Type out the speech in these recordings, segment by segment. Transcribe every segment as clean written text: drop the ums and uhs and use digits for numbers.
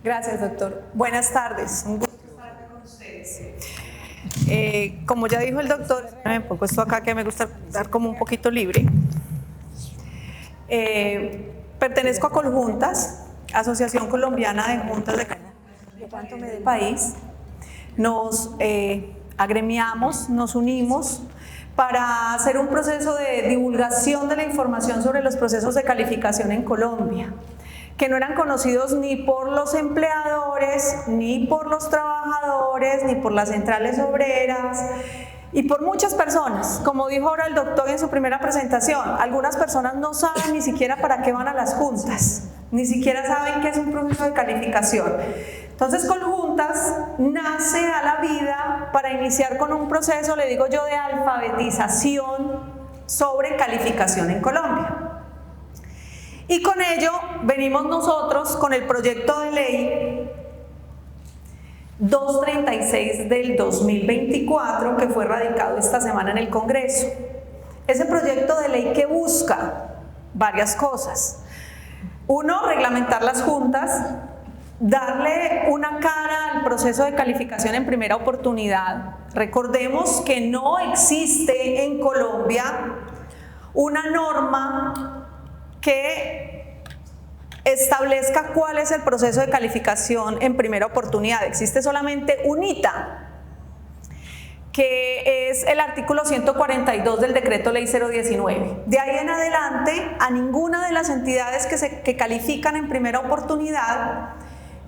Gracias, doctor. Buenas tardes. Un gusto estar con ustedes. Como ya dijo el doctor, me pongo esto acá que me gusta dar como un poquito libre. Pertenezco a Coljuntas, Asociación Colombiana de Juntas de Calificación del País. Nos agremiamos, nos unimos para hacer un proceso de divulgación de la información sobre los procesos de calificación en Colombia, que no eran conocidos ni por los empleadores, ni por los trabajadores, ni por las centrales obreras, y por muchas personas. Como dijo ahora el doctor en su primera presentación, algunas personas no saben ni siquiera para qué van a las juntas, ni siquiera saben qué es un proceso de calificación. Entonces, Coljuntas nace a la vida para iniciar con un proceso, le digo yo, de alfabetización sobre calificación en Colombia. Y con ello venimos nosotros con el proyecto de ley 236 del 2024 que fue radicado esta semana en el Congreso. Ese proyecto de ley que busca varias cosas. Uno, reglamentar las juntas, darle una cara al proceso de calificación en primera oportunidad. Recordemos que no existe en Colombia una norma que establezca cuál es el proceso de calificación en primera oportunidad. Existe solamente un ITA, que es el artículo 142 del decreto ley 019. De ahí en adelante, a ninguna de las entidades que califican en primera oportunidad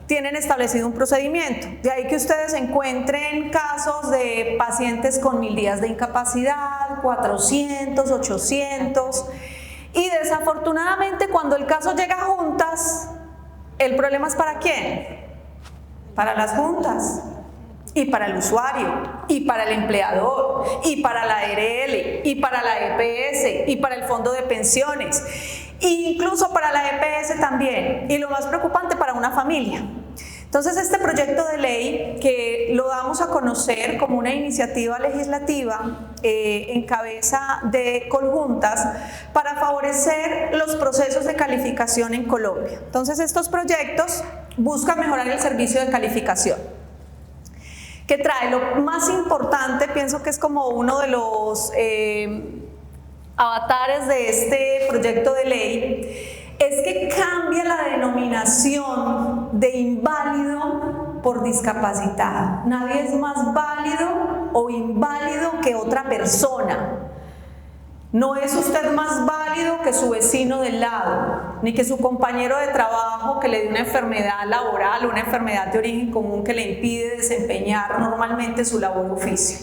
tienen establecido un procedimiento. De ahí que ustedes encuentren casos de pacientes con 1000 días de incapacidad, 400, 800, y desafortunadamente cuando el caso llega a juntas, el problema es ¿para quién? Para las juntas, y para el usuario, y para el empleador, y para la ARL, y para la EPS, y para el fondo de pensiones, e incluso para la EPS también, y lo más preocupante, para una familia. Entonces, este proyecto de ley, que lo damos a conocer como una iniciativa legislativa en cabeza de Coljuntas para favorecer los procesos de calificación en Colombia. Entonces, estos proyectos buscan mejorar el servicio de calificación. ¿Qué trae? Lo más importante, pienso que es como uno de los avatares de este proyecto de ley, es que cambia la denominación de inválido por discapacitado. Nadie es más válido o inválido que otra persona. No es usted más válido que su vecino del lado, ni que su compañero de trabajo que le dio una enfermedad laboral o una enfermedad de origen común que le impide desempeñar normalmente su labor o oficio.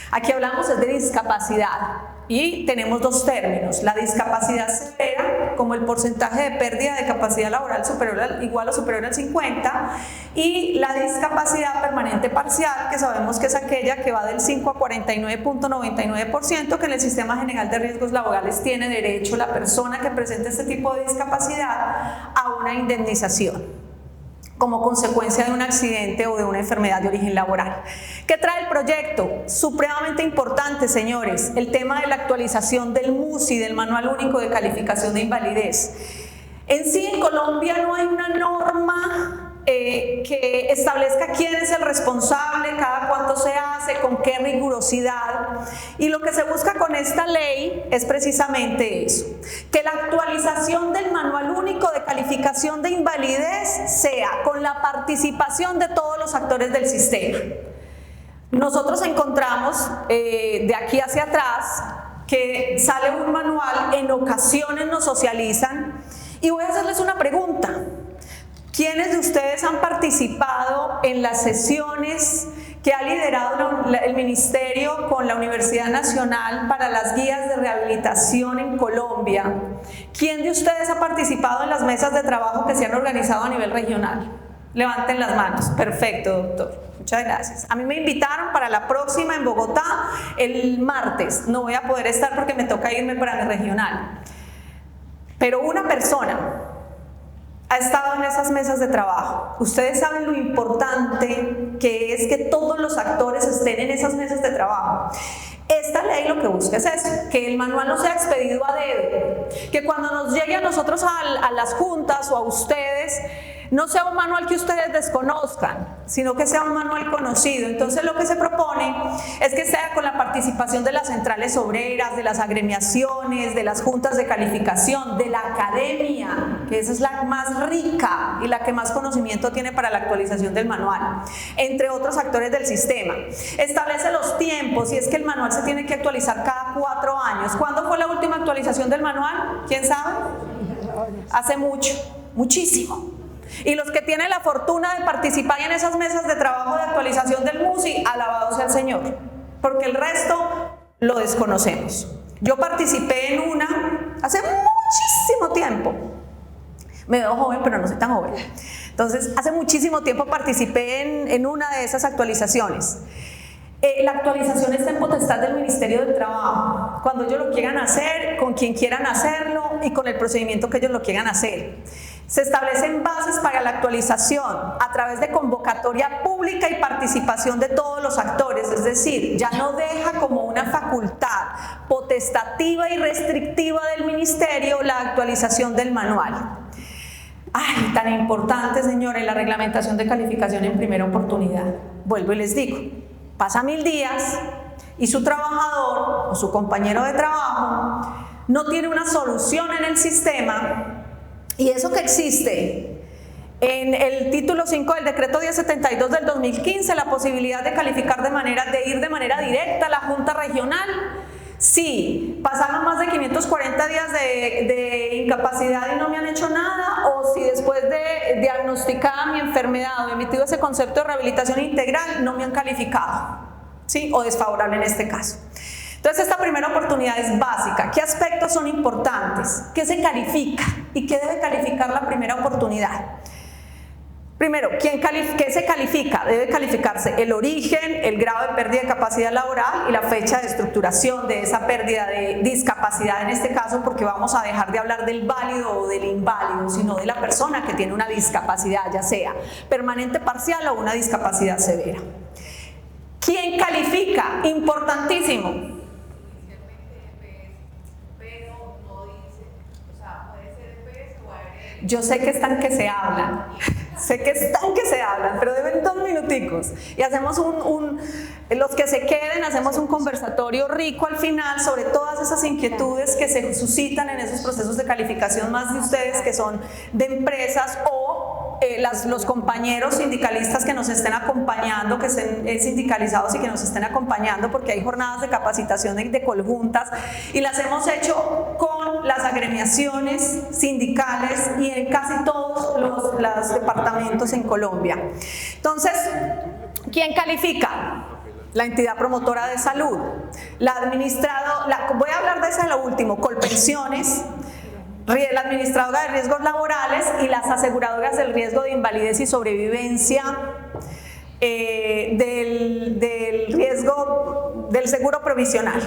Aquí hablamos de discapacidad. Y tenemos dos términos: la discapacidad severa, como el porcentaje de pérdida de capacidad laboral igual o superior al 50%, y la discapacidad permanente parcial, que sabemos que es aquella que va del 5 a 49.99%, que en el Sistema General de Riesgos Laborales tiene derecho la persona que presenta este tipo de discapacidad a una indemnización como consecuencia de un accidente o de una enfermedad de origen laboral. ¿Qué trae el proyecto? Supremamente importante, señores, el tema de la actualización del MUSI, del Manual Único de Calificación de Invalidez. En sí, en Colombia no hay una norma que establezca quién es el responsable, cada cuánto se hace, con qué rigurosidad, y lo que se busca con esta ley es precisamente eso, que la actualización del Manual Único de Calificación de Invalidez sea con la participación de todos los actores del sistema. Nosotros encontramos de aquí hacia atrás que sale un manual, en ocasiones nos socializan, y voy a hacerles una pregunta. ¿Quiénes de ustedes han participado en las sesiones que ha liderado el Ministerio con la Universidad Nacional para las guías de rehabilitación en Colombia? ¿Quién de ustedes ha participado en las mesas de trabajo que se han organizado a nivel regional? Levanten las manos. Perfecto, doctor. Muchas gracias. A mí me invitaron para la próxima en Bogotá el martes. No voy a poder estar porque me toca irme para mi regional. Pero una persona ha estado en esas mesas de trabajo. Ustedes saben lo importante que es que todos los actores estén en esas mesas de trabajo. Esta ley lo que busca es eso, que el manual no sea expedido a dedo, que cuando nos llegue a nosotros a las juntas o a ustedes no sea un manual que ustedes desconozcan, sino que sea un manual conocido. Entonces lo que se propone es que sea con la participación de las centrales obreras, de las agremiaciones, de las juntas de calificación, de la academia, que esa es la más rica y la que más conocimiento tiene para la actualización del manual, entre otros actores del sistema. Establece los tiempos, y es que el manual se tiene que actualizar cada 4 años. ¿Cuándo fue la última actualización del manual? ¿Quién sabe? Hace mucho, muchísimo. Y los que tienen la fortuna de participar en esas mesas de trabajo de actualización del MUSI, alabado sea el Señor, porque el resto lo desconocemos. Yo participé en una hace muchísimo tiempo. Me veo joven, pero no soy tan joven. Entonces, hace muchísimo tiempo participé en una de esas actualizaciones. La actualización está en potestad del Ministerio del Trabajo, cuando ellos lo quieran hacer, con quien quieran hacerlo y con el procedimiento que ellos lo quieran hacer. Se establecen bases para la actualización a través de convocatoria pública y participación de todos los actores, es decir, ya no deja como una facultad potestativa y restrictiva del Ministerio la actualización del manual. Ay, tan importante, señores, la reglamentación de calificación en primera oportunidad. Vuelvo y les digo, pasa 1000 días y su trabajador o su compañero de trabajo no tiene una solución en el sistema, y eso que existe en el título 5 del decreto 1072 del 2015, la posibilidad de calificar de ir de manera directa a la Junta Regional. Si pasaron más de 540 días de incapacidad y no me han hecho nada, o si después de diagnosticada mi enfermedad o emitido ese concepto de rehabilitación integral no me han calificado, ¿sí? O desfavorable en este caso. Entonces esta primera oportunidad es básica. ¿Qué aspectos son importantes? ¿Qué se califica? ¿Y qué debe calificar la primera oportunidad? Primero, ¿qué se califica? Debe calificarse el origen, el grado de pérdida de capacidad laboral y la fecha de estructuración de esa pérdida de discapacidad en este caso, porque vamos a dejar de hablar del válido o del inválido, sino de la persona que tiene una discapacidad, ya sea permanente, parcial o una discapacidad severa. ¿Quién califica? Importantísimo. Yo sé que están que se hablan, pero deben 2 minuticos y hacemos los que se queden, hacemos un conversatorio rico al final sobre todas esas inquietudes que se suscitan en esos procesos de calificación, más de ustedes que son de empresas o los compañeros sindicalistas que nos estén acompañando, que estén sindicalizados y que nos estén acompañando, porque hay jornadas de capacitación de conjuntas y las hemos hecho con las agremiaciones sindicales y en casi todos los departamentos en Colombia. Entonces, ¿quién califica? La entidad promotora de salud, la voy a hablar de esa de lo último, Colpensiones, la administradora de riesgos laborales y las aseguradoras del riesgo de invalidez y sobrevivencia, del riesgo del seguro provisional.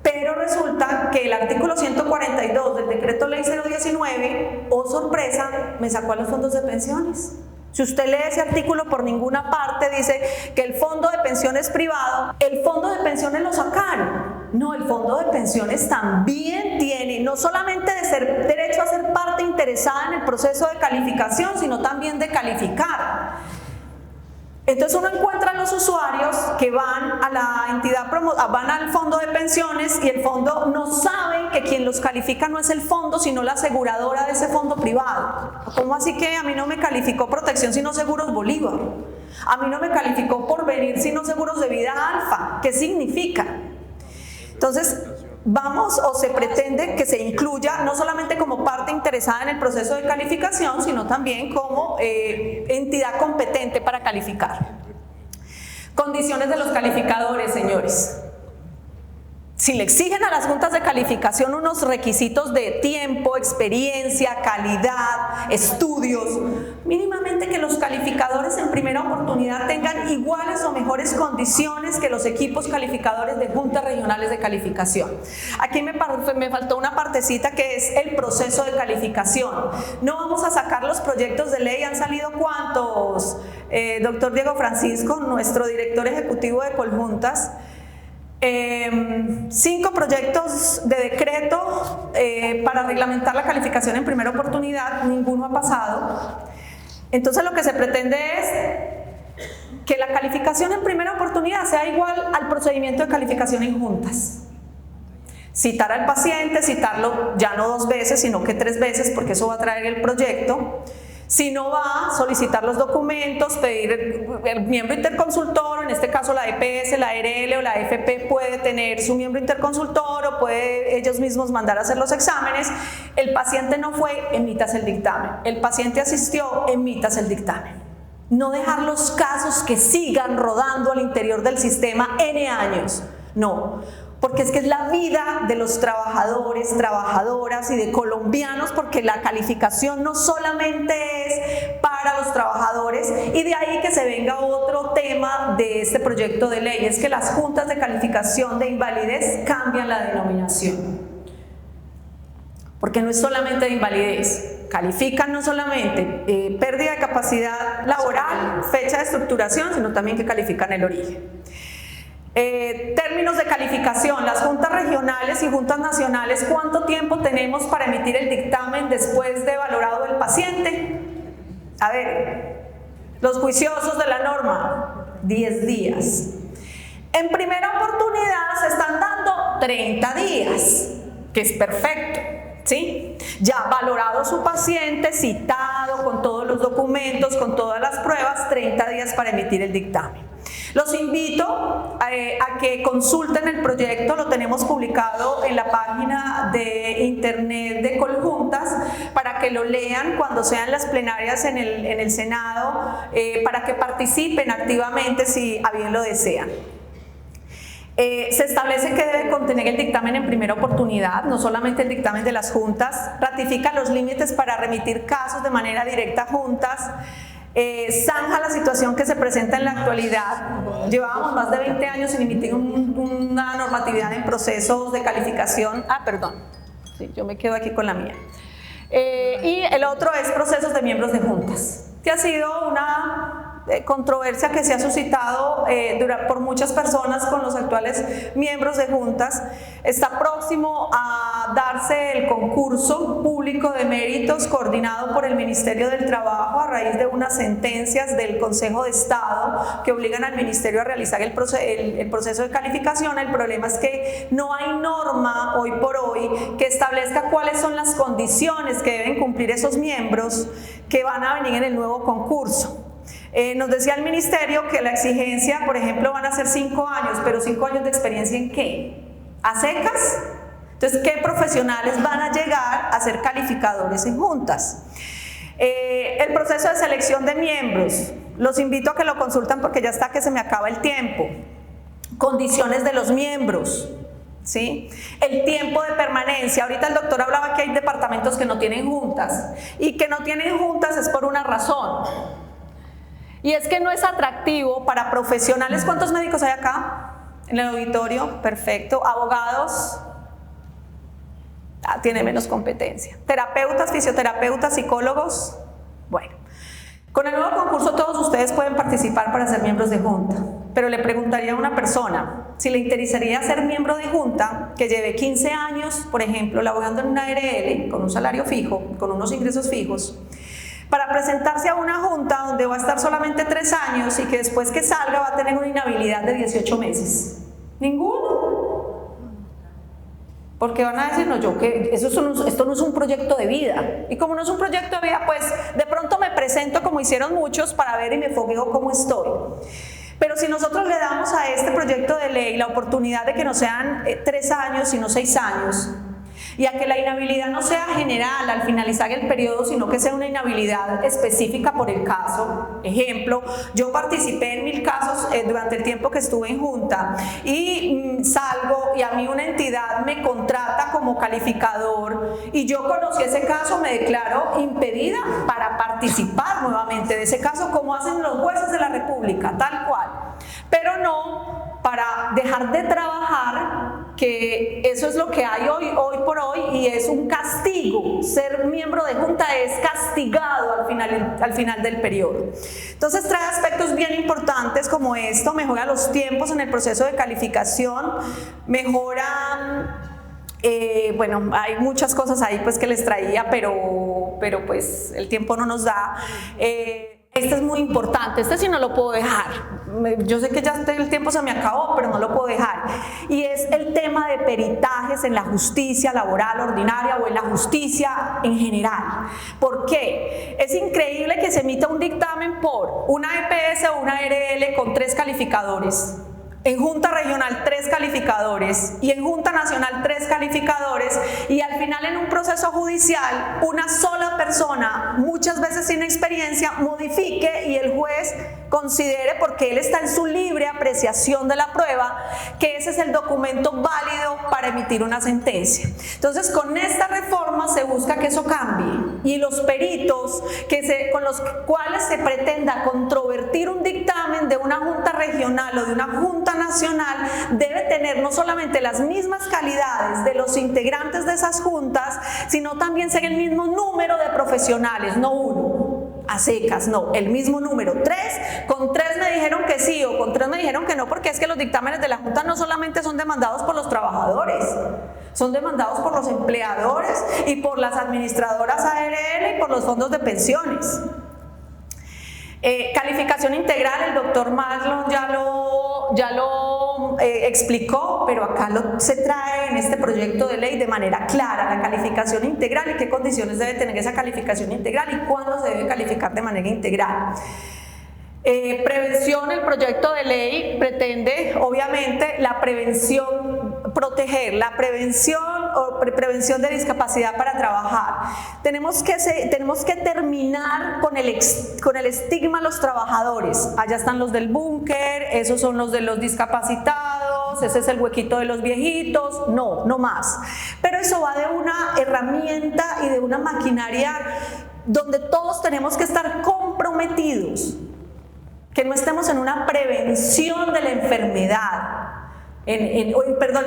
Pero resulta que el artículo 142 del decreto ley 019, oh sorpresa, me sacó a los fondos de pensiones. Si usted lee ese artículo, por ninguna parte dice que el fondo de pensiones privado, el fondo de pensiones lo sacaron. No, el fondo de pensiones también tiene no solamente derecho a ser parte interesada en el proceso de calificación, sino también de calificar. Entonces uno encuentra a los usuarios que van a la entidad van al fondo de pensiones y el fondo no saben que quien los califica no es el fondo, sino la aseguradora de ese fondo privado. ¿Cómo así que a mí no me calificó Protección sino Seguros Bolívar? A mí no me calificó Porvenir sino Seguros de Vida Alfa. ¿Qué significa? Entonces, se pretende que se incluya no solamente como parte interesada en el proceso de calificación, sino también como entidad competente para calificar. Condiciones de los calificadores, señores. Si le exigen a las juntas de calificación unos requisitos de tiempo, experiencia, calidad, estudios, mínimamente que los calificadores en primera oportunidad tengan iguales o mejores condiciones que los equipos calificadores de juntas regionales de calificación. Aquí me faltó una partecita que es el proceso de calificación. No vamos a sacar los proyectos de ley, han salido ¿cuántos? Doctor Diego Francisco, nuestro director ejecutivo de Coljuntas. 5 proyectos de decreto para reglamentar la calificación en primera oportunidad, ninguno ha pasado. Entonces lo que se pretende es que la calificación en primera oportunidad sea igual al procedimiento de calificación en juntas. Citar al paciente, citarlo ya no 2 veces, sino que 3 veces, porque eso va a traer el proyecto. Si no va, solicitar los documentos, pedir el miembro interconsultor, en este caso la EPS, la ERL o la FP puede tener su miembro interconsultor o puede ellos mismos mandar a hacer los exámenes. El paciente no fue, emitas el dictamen. El paciente asistió, emitas el dictamen. No dejar los casos que sigan rodando al interior del sistema N años, no. Porque es que es la vida de los trabajadores, trabajadoras y de colombianos, porque la calificación no solamente es para los trabajadores, y de ahí que se venga otro tema de este proyecto de ley, es que las juntas de calificación de invalidez cambian la denominación. Porque no es solamente de invalidez, califican no solamente pérdida de capacidad laboral, fecha de estructuración, sino también que califican el origen. Términos de calificación, las juntas regionales y juntas nacionales, ¿cuánto tiempo tenemos para emitir el dictamen después de valorado el paciente? A ver, los juiciosos de la norma, 10 días. En primera oportunidad se están dando 30 días, que es perfecto, ¿sí? Ya valorado su paciente, citado con todos los documentos, con todas las pruebas, 30 días para emitir el dictamen. Los invito a que consulten el proyecto, lo tenemos publicado en la página de internet de Coljuntas, para que lo lean cuando sean las plenarias en el Senado, para que participen activamente si a bien lo desean. Se establece que debe contener el dictamen en primera oportunidad, no solamente el dictamen de las juntas, ratifica los límites para remitir casos de manera directa a juntas, zanja la situación que se presenta en la actualidad. Llevábamos más de 20 años sin emitir una normatividad en procesos de calificación. Sí, yo me quedo aquí con la mía. Y el otro es procesos de miembros de juntas, que ha sido una controversia que se ha suscitado por muchas personas con los actuales miembros de juntas. Está próximo a darse el concurso público de méritos coordinado por el Ministerio del Trabajo a raíz de unas sentencias del Consejo de Estado que obligan al Ministerio a realizar el proceso de calificación. El problema es que no hay norma hoy por hoy que establezca cuáles son las condiciones que deben cumplir esos miembros que van a venir en el nuevo concurso. Nos decía el ministerio que la exigencia, por ejemplo, van a ser 5 años, pero 5 años de experiencia ¿en qué? ¿A secas? Entonces, ¿qué profesionales van a llegar a ser calificadores en juntas? El proceso de selección de miembros, los invito a que lo consulten porque ya está que se me acaba el tiempo. Condiciones de los miembros, ¿sí? El tiempo de permanencia. Ahorita el doctor hablaba que hay departamentos que no tienen juntas, y que no tienen juntas es por una razón. Y es que no es atractivo para profesionales. ¿Cuántos médicos hay acá en el auditorio? Perfecto. Abogados, tiene menos competencia. Terapeutas, fisioterapeutas, psicólogos. Bueno, con el nuevo concurso todos ustedes pueden participar para ser miembros de junta, pero le preguntaría a una persona si le interesaría ser miembro de junta que lleve 15 años, por ejemplo, laborando en una ARL con un salario fijo, con unos ingresos fijos, para presentarse a una junta donde va a estar solamente 3 años y que después que salga va a tener una inhabilidad de 18 meses. Ninguno. Porque van a decir, no, esto no es un proyecto de vida. Y como no es un proyecto de vida, pues de pronto me presento como hicieron muchos para ver y me fogueo cómo estoy. Pero si nosotros le damos a este proyecto de ley la oportunidad de que no sean 3 años, sino 6 años, y a que la inhabilidad no sea general al finalizar el periodo, sino que sea una inhabilidad específica por el caso. Ejemplo, yo participé en 1000 casos durante el tiempo que estuve en junta y salgo y a mí una entidad me contrata como calificador y yo conocí ese caso, me declaro impedida para participar nuevamente de ese caso, como hacen los jueces de la República, tal cual. Pero no para dejar de trabajar, que eso es lo que hay hoy por hoy, y es un castigo. Ser miembro de junta es castigado al final del periodo. Entonces trae aspectos bien importantes como esto: mejora los tiempos en el proceso de calificación, mejora Bueno, hay muchas cosas ahí pues que les traía, pero pues el tiempo no nos da. Este es muy importante, este sí no lo puedo dejar. Yo sé que ya el tiempo se me acabó, pero no lo puedo dejar. Y es el tema de peritajes en la justicia laboral ordinaria o en la justicia en general. ¿Por qué? Es increíble que se emita un dictamen por una EPS o una ARL con 3 calificadores. En Junta Regional 3 calificadores y en Junta Nacional 3 calificadores, y al final en un proceso judicial una sola persona, muchas veces sin experiencia, modifique y el juez considere, porque él está en su libre apreciación de la prueba, que ese es el documento válido para emitir una sentencia. Entonces, con esta reforma se busca que eso cambie y los peritos con los cuales se pretenda controvertir un dictamen de una Junta Regional o de una Junta Nacional debe tener no solamente las mismas calidades de los integrantes de esas juntas, sino también ser el mismo número de profesionales, no uno a secas, no, el mismo número, 3, con 3 me dijeron que sí o con 3 me dijeron que no, porque es que los dictámenes de la Junta no solamente son demandados por los trabajadores, son demandados por los empleadores y por las administradoras ARL y por los fondos de pensiones. Calificación integral, el doctor Marlon ya lo explicó, pero acá se trae en este proyecto de ley de manera clara la calificación integral y qué condiciones debe tener esa calificación integral y cuándo se debe calificar de manera integral. Prevención, el proyecto de ley pretende obviamente la prevención, proteger la prevención de discapacidad para trabajar. Tenemos que terminar con el estigma a los trabajadores. Allá están los del búnker, esos son los de los discapacitados, ese es el huequito de los viejitos, no más. Pero eso va de una herramienta y de una maquinaria donde todos tenemos que estar comprometidos, que no estemos en una prevención de la enfermedad. En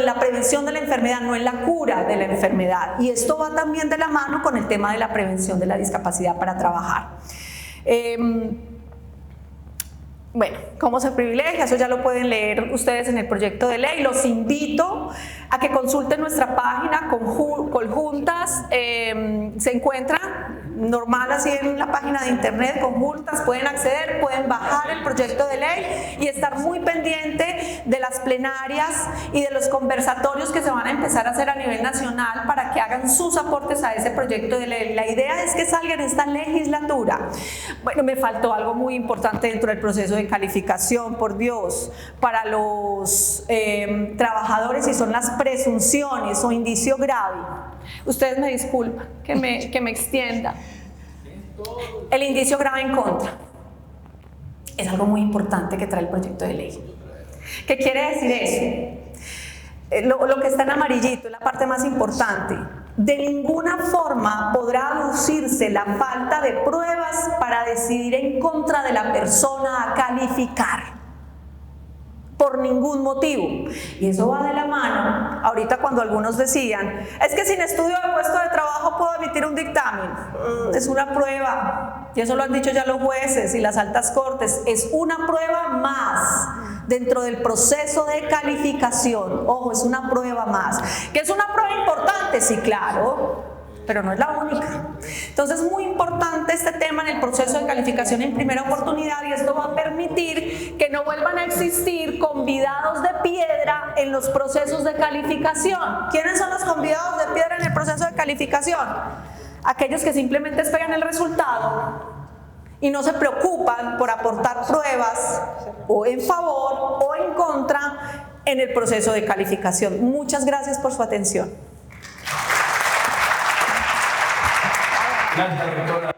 la prevención de la enfermedad, no en la cura de la enfermedad. Y esto va también de la mano con el tema de la prevención de la discapacidad para trabajar. Bueno, ¿cómo se privilegia? Eso ya lo pueden leer ustedes en el proyecto de ley. Los invito a que consulten nuestra página Conjuntas. Se encuentra normal así en la página de internet, Conjuntas, pueden acceder, pueden bajar el proyecto de ley y estar muy pendiente de las plenarias y de los conversatorios que se van a empezar a hacer a nivel nacional para que hagan sus aportes a ese proyecto de ley. La idea es que salga en esta legislatura. Bueno, me faltó algo muy importante dentro del proceso de calificación, por Dios, para los trabajadores, y son las presunciones o indicio grave. Ustedes me disculpan que me extienda. El indicio grave en contra es algo muy importante que trae el proyecto de ley. ¿Qué quiere decir eso? Lo que está en amarillito es la parte más importante. De ninguna forma podrá aducirse la falta de pruebas para decidir en contra de la persona a calificar. Por ningún motivo. Y eso va de la mano. Ahorita cuando algunos decían, es que sin estudio de puesto de trabajo puedo emitir un dictamen. Es una prueba. Y eso lo han dicho ya los jueces y las altas cortes. Es una prueba más dentro del proceso de calificación. Ojo, es una prueba más. ¿Que es una prueba importante? Sí, claro. Pero no es la única. Entonces es muy importante este tema en el proceso de calificación en primera oportunidad, y esto va a permitir que no vuelvan a existir convidados de piedra en los procesos de calificación. ¿Quiénes son los convidados de piedra en el proceso de calificación? Aquellos que simplemente esperan el resultado y no se preocupan por aportar pruebas o en favor o en contra en el proceso de calificación. Muchas gracias por su atención. Gracias, doctora.